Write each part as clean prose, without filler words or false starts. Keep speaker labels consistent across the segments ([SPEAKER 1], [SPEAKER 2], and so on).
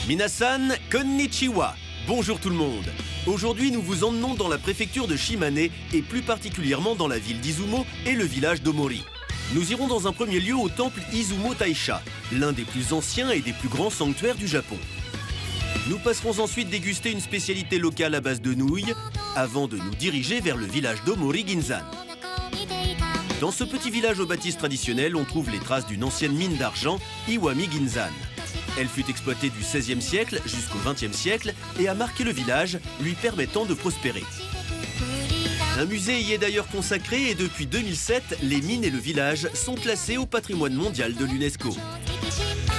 [SPEAKER 1] Minasan, konnichiwa. Bonjour tout le monde. Aujourd'hui, nous vous emmenons dans la préfecture de Shimane et plus particulièrement dans la ville d'Izumo et le village d'Omori. Nous irons dans un premier lieu au temple Izumo Taisha, l'un des plus anciens et des plus grands sanctuaires du Japon. Nous passerons ensuite déguster une spécialité locale à base de nouilles avant de nous diriger vers le village d'Omori Ginzan. Dans ce petit village aux bâtisses traditionnelles, on trouve les traces d'une ancienne mine d'argent, Iwami Ginzan. Elle fut exploitée du XVIe siècle jusqu'au XXe siècle et a marqué le village, lui permettant de prospérer. Un musée y est d'ailleurs consacré et depuis 2007, les mines et le village sont classés au patrimoine mondial de l'UNESCO.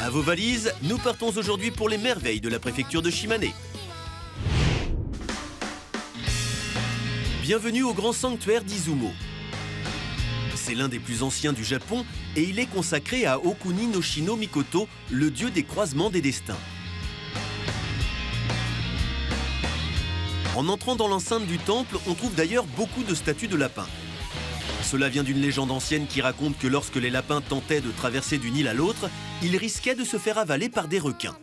[SPEAKER 1] À vos valises, nous partons aujourd'hui pour les merveilles de la préfecture de Shimane. Bienvenue au grand sanctuaire d'Izumo. C'est l'un des plus anciens du Japon et il est consacré à Okuni no Shino Mikoto, le dieu des croisements des destins. En entrant dans l'enceinte du temple, on trouve d'ailleurs beaucoup de statues de lapins. Cela vient d'une légende ancienne qui raconte que lorsque les lapins tentaient de traverser d'une île à l'autre, ils risquaient de se faire avaler par des requins.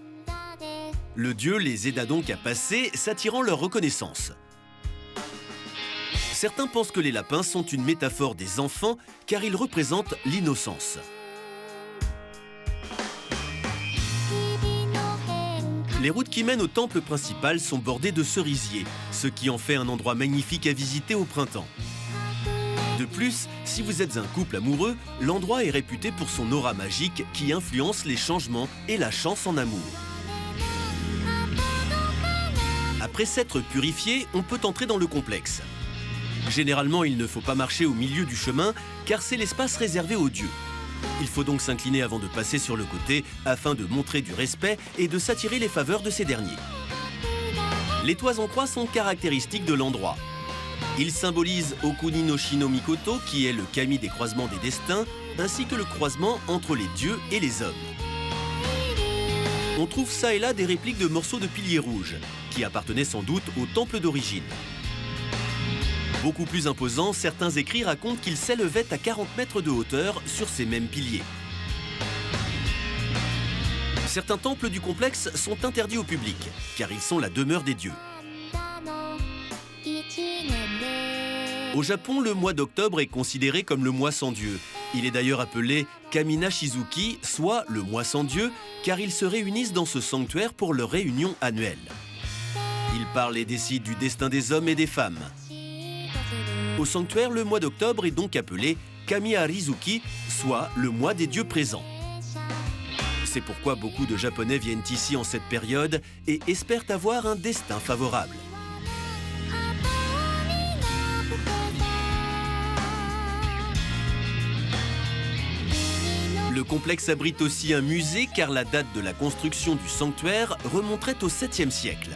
[SPEAKER 1] Le dieu les aida donc à passer, s'attirant leur reconnaissance. Certains pensent que les lapins sont une métaphore des enfants car ils représentent l'innocence. Les routes qui mènent au temple principal sont bordées de cerisiers, ce qui en fait un endroit magnifique à visiter au printemps. De plus, si vous êtes un couple amoureux, l'endroit est réputé pour son aura magique qui influence les changements et la chance en amour. Après s'être purifié, on peut entrer dans le complexe. Généralement, il ne faut pas marcher au milieu du chemin car c'est l'espace réservé aux dieux. Il faut donc s'incliner avant de passer sur le côté afin de montrer du respect et de s'attirer les faveurs de ces derniers. Les toits en croix sont caractéristiques de l'endroit. Ils symbolisent Okuni no Shino Mikoto qui est le kami des croisements des destins ainsi que le croisement entre les dieux et les hommes. On trouve ça et là des répliques de morceaux de piliers rouges qui appartenaient sans doute au temple d'origine. Beaucoup plus imposant, certains écrits racontent qu'ils s'élevaient à 40 mètres de hauteur sur ces mêmes piliers. Certains temples du complexe sont interdits au public, car ils sont la demeure des dieux. Au Japon, le mois d'octobre est considéré comme le mois sans dieu. Il est d'ailleurs appelé Kamina Shizuki, soit le mois sans dieu, car ils se réunissent dans ce sanctuaire pour leur réunion annuelle. Ils parlent et décident du destin des hommes et des femmes. Au sanctuaire, le mois d'octobre est donc appelé Kami Harizuki, soit le mois des dieux présents. C'est pourquoi beaucoup de Japonais viennent ici en cette période et espèrent avoir un destin favorable. Le complexe abrite aussi un musée car la date de la construction du sanctuaire remonterait au 7e siècle.